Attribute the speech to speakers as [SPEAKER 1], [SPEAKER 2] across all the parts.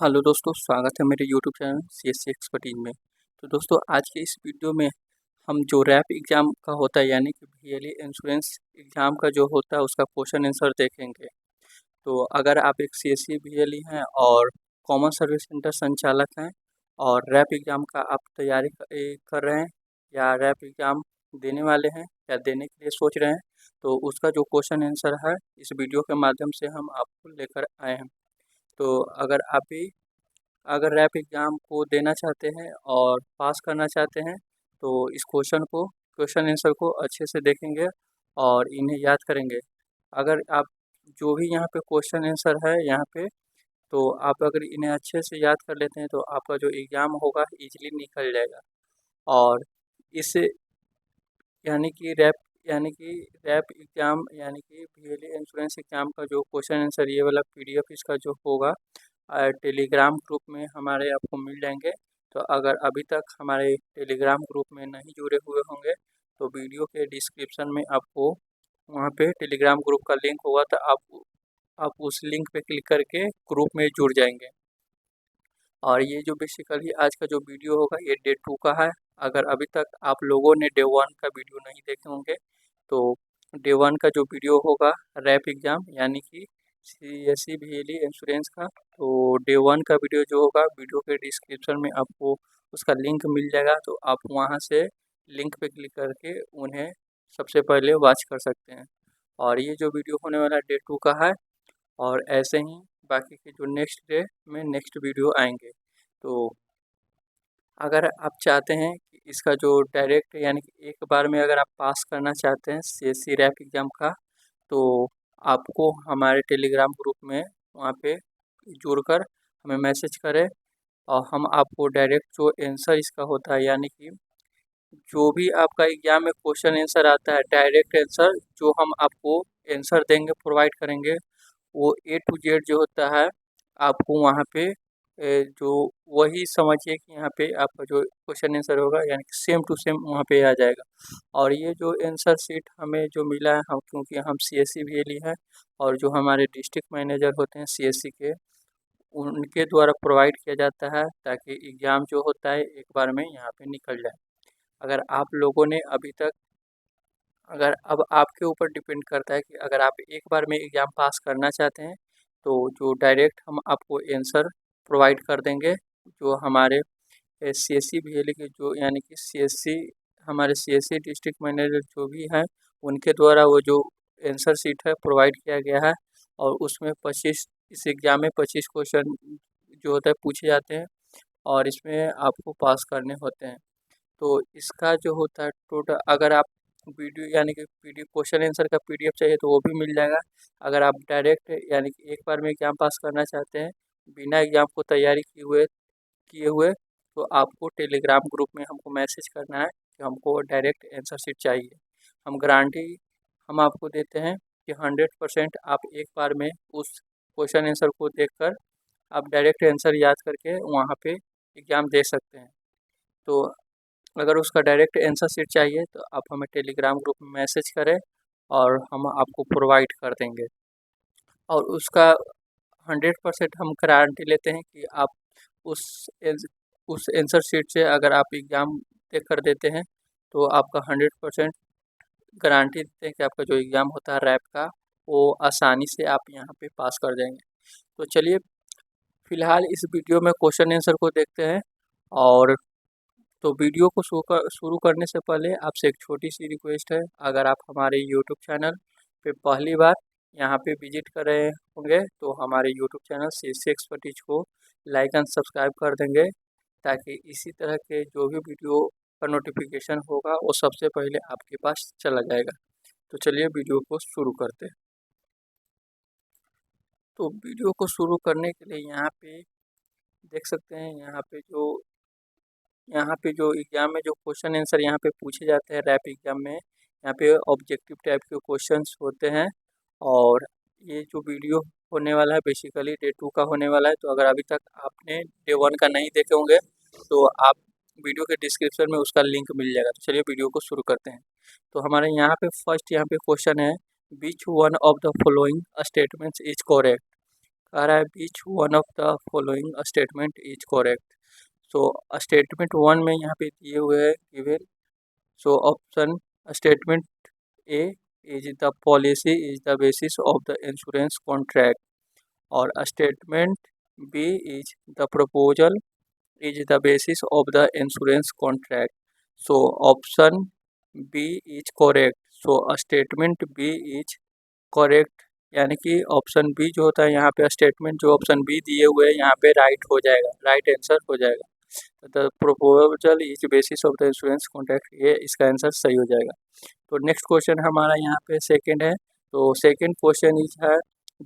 [SPEAKER 1] Hello दोस्तों, स्वागत है मेरे यूट्यूब चैनल सीएससी एक्सपर्टीज में। तो दोस्तों, आज के इस वीडियो में हम जो रैप एग्ज़ाम का होता है यानी कि वीएलई इंश्योरेंस एग्ज़ाम का जो होता है उसका क्वेश्चन आंसर देखेंगे। तो अगर आप एक सीएससी वीएलई हैं और कॉमन सर्विस सेंटर संचालक हैं और रैप एग्ज़ाम का आप तैयारी कर रहे हैं या रैप एग्ज़ाम देने वाले हैं या देने के लिए सोच रहे हैं, तो उसका जो क्वेश्चन आंसर है इस वीडियो के माध्यम से हम आपको लेकर आए हैं। तो अगर रैप एग्ज़ाम को देना चाहते हैं और पास करना चाहते हैं, तो इस क्वेश्चन आंसर को अच्छे से देखेंगे और इन्हें याद करेंगे। अगर आप जो भी यहाँ पे क्वेश्चन आंसर है यहाँ पे, तो आप अगर इन्हें अच्छे से याद कर लेते हैं तो आपका जो एग्ज़ाम होगा ईज़िली निकल जाएगा। और इस यानी कि रैप एग्ज़ाम यानी कि वीएलई इंश्योरेंस एग्ज़ाम का जो क्वेश्चन आंसर ये वाला पीडीएफ इसका जो होगा टेलीग्राम ग्रुप में हमारे आपको मिल जाएंगे। तो अगर अभी तक हमारे टेलीग्राम ग्रुप में नहीं जुड़े हुए होंगे तो वीडियो के डिस्क्रिप्शन में आपको वहाँ पे टेलीग्राम ग्रुप का लिंक होगा, तो आप उस लिंक पे क्लिक करके ग्रुप में जुड़ जाएंगे। और ये जो बेसिकली आज का जो वीडियो होगा ये डे 2 का है। अगर अभी तक आप लोगों ने डे 1 का वीडियो नहीं देखे होंगे तो डे 1 का जो वीडियो होगा रैप एग्ज़ाम यानी कि सीएससी वीएलई इंश्योरेंस का, तो डे 1 का वीडियो जो होगा वीडियो के डिस्क्रिप्शन में आपको उसका लिंक मिल जाएगा। तो आप वहाँ से लिंक पे क्लिक करके उन्हें सबसे पहले वॉच कर सकते हैं। और ये जो वीडियो होने वाला डे 2 का है और ऐसे ही बाकी के जो नेक्स्ट डे में नेक्स्ट वीडियो आएंगे। तो अगर आप चाहते हैं कि इसका जो डायरेक्ट यानी कि एक बार में अगर आप पास करना चाहते हैं सीएससी रैप एग्ज़ाम का, तो आपको हमारे टेलीग्राम ग्रुप में वहाँ पे जुड़कर हमें मैसेज करें और हम आपको डायरेक्ट जो आंसर इसका होता है यानी कि जो भी आपका एग्ज़ाम में क्वेश्चन आंसर आता है डायरेक्ट आंसर जो हम आपको आंसर देंगे प्रोवाइड करेंगे, वो ए टू जेड जो होता है आपको वहाँ पे जो वही समझिए कि यहाँ पे आपका जो क्वेश्चन आंसर होगा यानी कि सेम टू सेम वहाँ पे आ जाएगा। और ये जो आंसर शीट हमें जो मिला है हम क्योंकि हम सीएससी वीएलई है और जो हमारे डिस्ट्रिक्ट मैनेजर होते हैं सीएससी के उनके द्वारा प्रोवाइड किया जाता है ताकि एग्ज़ाम जो होता है एक बार में यहाँ पे निकल जाए। अगर आप लोगों ने अभी तक अगर अब आपके ऊपर डिपेंड करता है कि अगर आप एक बार में एग्ज़ाम पास करना चाहते हैं तो जो डायरेक्ट हम आपको आंसर प्रोवाइड कर देंगे। जो हमारे सीएससी वीएलई के जो यानी कि सीएससी हमारे सीएससी डिस्ट्रिक्ट मैनेजर जो भी हैं उनके द्वारा वो जो आंसर शीट है प्रोवाइड किया गया है और उसमें 25 इस एग्ज़ाम में 25 क्वेश्चन जो होता है पूछे जाते हैं और इसमें आपको पास करने होते हैं। तो इसका जो होता है टोटल अगर आप वीडियो यानी कि पीडीएफ क्वेश्चन आंसर का पीडीएफ चाहिए तो वो भी मिल जाएगा। अगर आप डायरेक्ट यानी कि एक बार में एग्ज़ाम पास करना चाहते हैं बिना एग्ज़ाम को तैयारी किए हुए तो आपको टेलीग्राम ग्रुप में हमको मैसेज करना है कि हमको डायरेक्ट आंसर शीट चाहिए। हम गारंटी हम आपको देते हैं कि 100% आप एक बार में उस क्वेश्चन आंसर को देखकर आप डायरेक्ट आंसर याद करके वहाँ पे एग्ज़ाम दे सकते हैं। तो अगर उसका डायरेक्ट आंसर शीट चाहिए तो आप हमें टेलीग्राम ग्रुप में मैसेज करें और हम आपको प्रोवाइड कर देंगे। और उसका 100% हम गारंटी लेते हैं कि आप उस उस आंसर शीट से अगर आप एग्ज़ाम देख कर देते हैं तो आपका 100% गारंटी देते हैं कि आपका जो एग्ज़ाम होता है रैप का वो आसानी से आप यहाँ पे पास कर जाएंगे। तो चलिए फ़िलहाल इस वीडियो में क्वेश्चन आंसर को देखते हैं। और तो वीडियो को शुरू करने से पहले आपसे एक छोटी सी रिक्वेस्ट है, अगर आप हमारे यूट्यूब चैनल पे पहली बार यहाँ पे विजिट कर रहे होंगे तो हमारे यूट्यूब चैनल सीएससी एक्सपर्टीज को लाइक एंड सब्सक्राइब कर देंगे ताकि इसी तरह के जो भी वीडियो का नोटिफिकेशन होगा वो सबसे पहले आपके पास चला जाएगा। तो चलिए वीडियो को शुरू करते हैं। तो वीडियो को शुरू करने के लिए यहाँ पे देख सकते हैं यहाँ पे जो एग्ज़ाम में जो क्वेश्चन आंसर यहाँ पे पूछे जाते हैं रैप एग्ज़ाम में यहाँ पे ऑब्जेक्टिव टाइप के क्वेश्चंस होते हैं। और ये जो वीडियो होने वाला है बेसिकली डे 2 का होने वाला है। तो अगर अभी तक आपने डे 1 का नहीं देखे होंगे तो आप वीडियो के डिस्क्रिप्शन में उसका लिंक मिल जाएगा। तो चलिए वीडियो को शुरू करते हैं। तो हमारे यहाँ पे फर्स्ट यहाँ पे क्वेश्चन है, which one of the following statements is correct. कह रहा है which one of the following statement is correct. So statement one में यहाँ पे दिए हुए है given. So option statement A is the policy is the basis of the insurance contract, और statement B is the proposal is the basis of the insurance contract. So option B is correct. So statement B is correct, यानी कि option B जो होता है यहाँ पे statement जो option B दिए हुए हैं यहाँ पे राइट हो जाएगा, राइट आंसर हो जाएगा। The proposal is basis of the insurance contract, ये इसका आंसर सही हो जाएगा। तो नेक्स्ट क्वेश्चन हमारा यहाँ पे सेकंड है। तो सेकंड क्वेश्चन इज है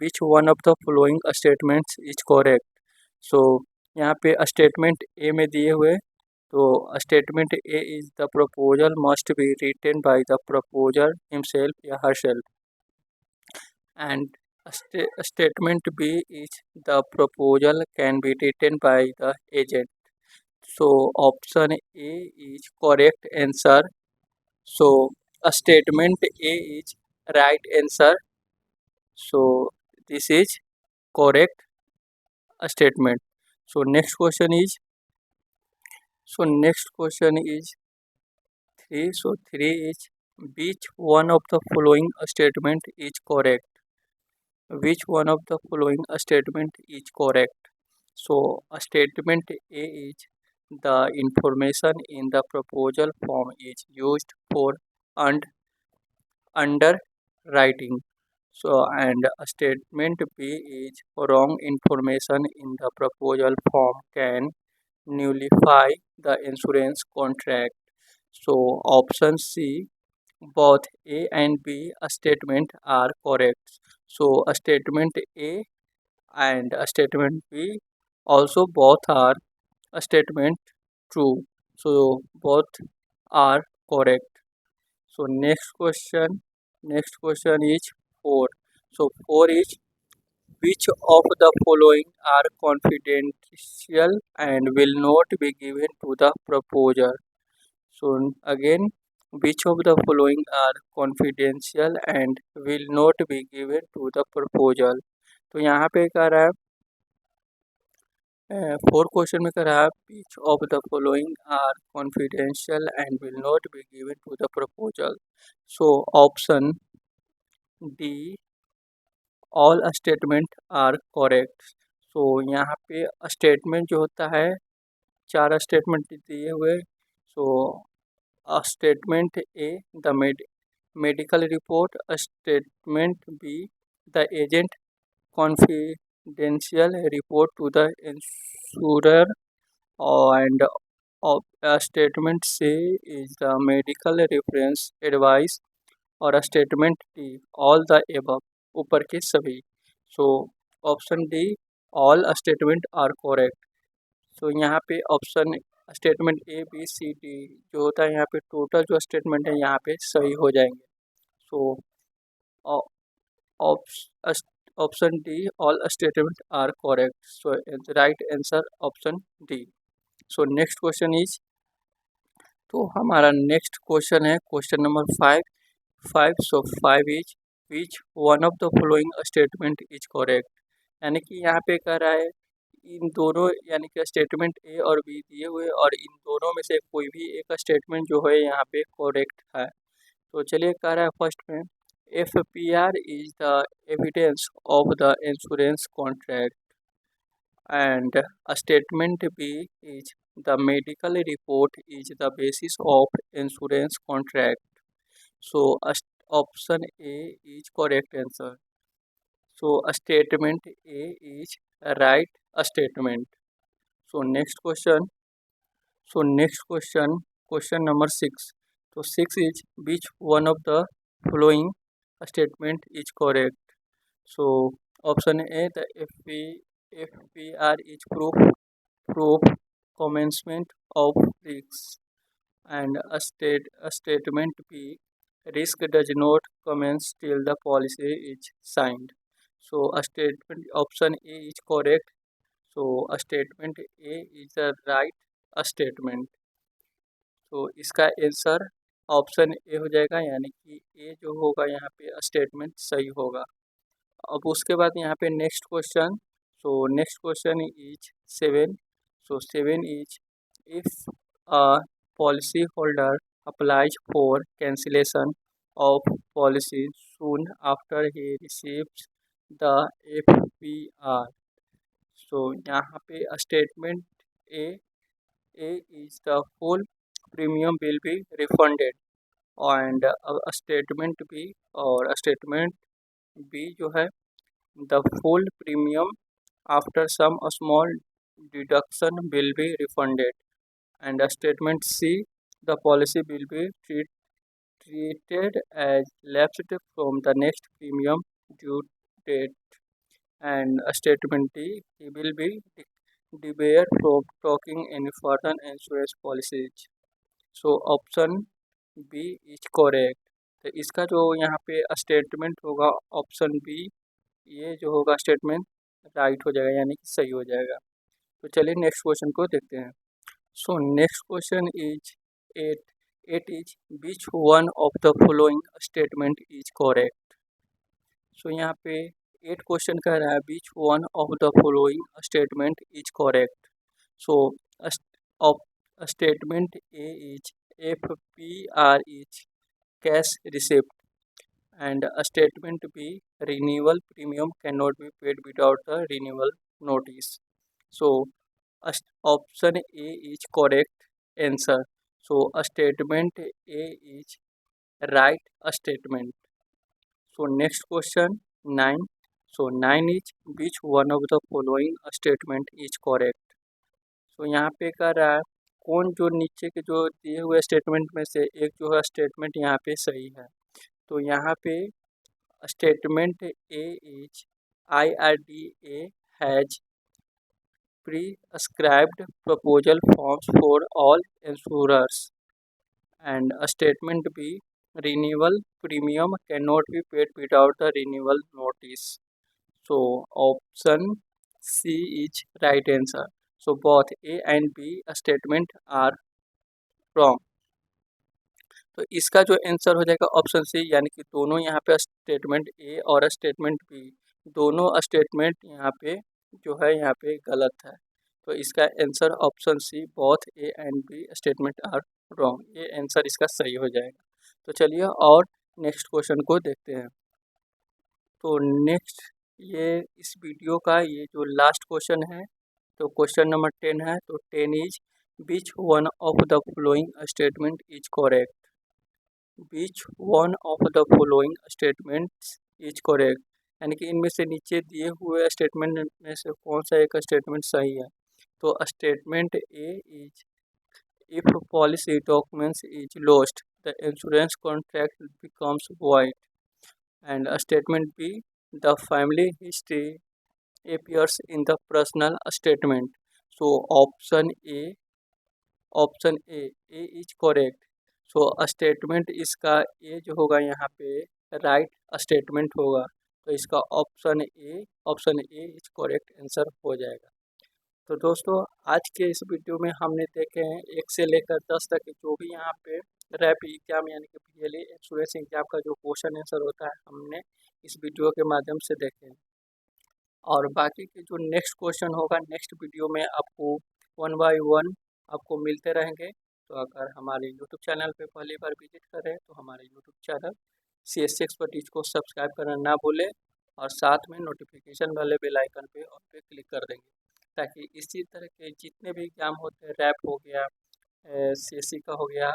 [SPEAKER 1] which one of the following statements is correct. So यहाँ पे स्टेटमेंट ए में दिए हुए, तो statement A is the proposal must be written by the proposer himself या herself, and statement B is the proposal can be written by the agent. So option A is correct answer. So statement A is right answer. So this is correct statement. Next question is 3. So 3 is which one of the following statement is correct. Which one of the following statement is correct? So statement A is the information in the proposal form is used for und underwriting. So and statement B is wrong information in the proposal form can nullify the insurance contract. So option C, both A and B statement are correct. So statement A and statement B also both are statement true. So both are correct. So next question is 4. So 4 is which of the following are confidential and will not be given to the proposer. So again, which of the following are confidential and will not be given to the proposal. तो यहाँ पे कह रहा है 4 question में कह रहा है which of the following are confidential and will not be given to the proposal. So option D, all statement are correct. So यहाँ पे स्टेटमेंट जो होता है 4 स्टेटमेंट दिए हुए। सो statement A the medical report, statement B the agent confidential report to the insurer, and statement C is the medical reference advice, और statement D all the above, ऊपर के सभी। So option D all statement are correct. So यहाँ पे option statement A B C D जो होता है यहाँ पे टोटल जो स्टेटमेंट है यहाँ पे सही हो जाएंगे। So option D all statement are correct. So right answer option D. So next question is, तो हमारा नेक्स्ट क्वेश्चन है question number 5। So 5 is which one of the following statement is correct, यानी कि यहाँ पे कह रहा है इन दोनों, यानी कि स्टेटमेंट ए और बी दिए हुए और इन दोनों में से कोई भी एक स्टेटमेंट जो है यहाँ पे करेक्ट है। तो चलिए कह रहा है फर्स्ट में FPR is the evidence of the insurance contract, and statement B is the medical report is the basis of insurance contract. So option A is correct answer. So statement A is right statement. So next question. Question number 6. So 6 is which one of the following statement is correct. So option A, the FPR is proof commencement of risks, and a statement B, risk does not commence till the policy is signed. So a statement option A is correct. So a statement A is the right statement. तो इसका answer option A हो जाएगा, यानी कि ए जो होगा यहाँ पे स्टेटमेंट सही होगा। अब उसके बाद यहाँ पे next question So next question is 7. So 7 is, if a policyholder applies for cancellation of policy soon after he receives the FPR. So यहाँ पे statement A is the full premium will be refunded, and statement B और statement B जो है the full premium after some small deduction will be refunded, and statement C, the policy will be treated as lapsed from the next premium due date, and statement D, he will be debarred from taking any further insurance policies. So option B is correct. तो इसका जो यहाँ पे statement होगा option B, ये जो होगा statement right हो जाएगा, यानी कि सही हो जाएगा। तो चलिए नेक्स्ट क्वेश्चन को देखते हैं। So next question is 8। 8 is, which one of the following statement is correct. So यहाँ पे 8 क्वेश्चन कह रहा है which one of the following statement is correct. So statement A is FPR is cash receipt, and statement B, renewal premium cannot be paid without the renewal notice. So option A is correct answer. So statement A is right statement. So next question 9. So 9 is, which one of the following statement is correct. So यहाँ पे कह रहा है कौन जो नीचे के जो दिए हुए स्टेटमेंट में से एक जो है स्टेटमेंट यहाँ पे सही है। तो यहाँ पे statement A is, IRDA has prescribed proposal forms for all insurers, and statement B, renewal premium can not be paid without the renewal notice. So option C is right answer. So both A and B statement are wrong. तो इसका जो answer हो जाएगा option C, यानी कि दोनों यहाँ पे स्टेटमेंट ए और स्टेटमेंट बी, दोनों स्टेटमेंट यहाँ पे जो है यहाँ पे गलत है। तो इसका answer option C, both A and B statement are wrong, ये आंसर इसका सही हो जाएगा। तो चलिए और नेक्स्ट क्वेश्चन को देखते हैं। तो नेक्स्ट ये इस वीडियो का ये जो लास्ट क्वेश्चन है, तो क्वेश्चन नंबर 10 है। तो 10 is, which one of the following statement is correct. Which one of the following statements is correct, यानी कि इनमें से नीचे दिए हुए स्टेटमेंट में से कौन सा एक स्टेटमेंट सही है। तो statement A is, if policy documents is lost the insurance contract becomes void, and statement B, the family history appears in the personal statement. So option A is correct. So statement इसका ए जो होगा यहाँ पे right statement होगा, तो इसका option A is correct answer हो जाएगा। तो दोस्तों आज के इस वीडियो में हमने देखे हैं 1 से लेकर 10 तक जो भी यहाँ पे रैप एग्जाम यानी कि PLA इंश्योरेंस एग्जाम का जो क्वेश्चन आंसर होता है, हमने इस वीडियो के माध्यम से देखे हैं। और बाकी के जो नेक्स्ट क्वेश्चन होगा नेक्स्ट वीडियो में आपको 1 बाय 1 आपको मिलते रहेंगे। तो अगर हमारे यूट्यूब चैनल पे पहली बार विजिट करें तो हमारे यूट्यूब चैनल CSC एक्सपर्टीज को सब्सक्राइब करना ना भूलें, और साथ में नोटिफिकेशन वाले बेल आइकन पे ऑल पे क्लिक कर देंगे, ताकि इसी तरह के जितने भी एग्जाम होते हैं, रैप हो गया, CSC का हो गया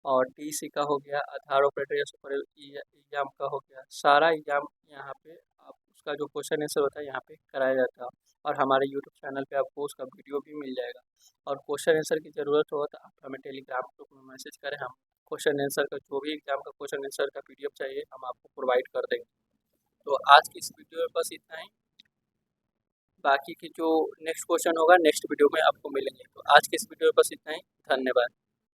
[SPEAKER 1] और TC का हो गया, आधार ऑपरेटर या सुपर एग्जाम का हो गया, सारा एग्जाम यहाँ पे आप उसका जो क्वेश्चन आंसर होता है यहाँ पे कराया जाता है। और हमारे यूट्यूब चैनल पे आपको उसका वीडियो भी मिल जाएगा। और क्वेश्चन आंसर की ज़रूरत हो तो आप हमें टेलीग्राम ग्रुप में मैसेज करें, हम क्वेश्चन आंसर का जो भी एग्जाम का क्वेश्चन आंसर का PDF चाहिए हम आपको प्रोवाइड कर देंगे। तो आज की इस वीडियो में बस इतना ही, बाकी की जो नेक्स्ट क्वेश्चन होगा नेक्स्ट वीडियो में आपको मिलेंगे। तो आज के इस वीडियो में बस इतना ही, धन्यवाद।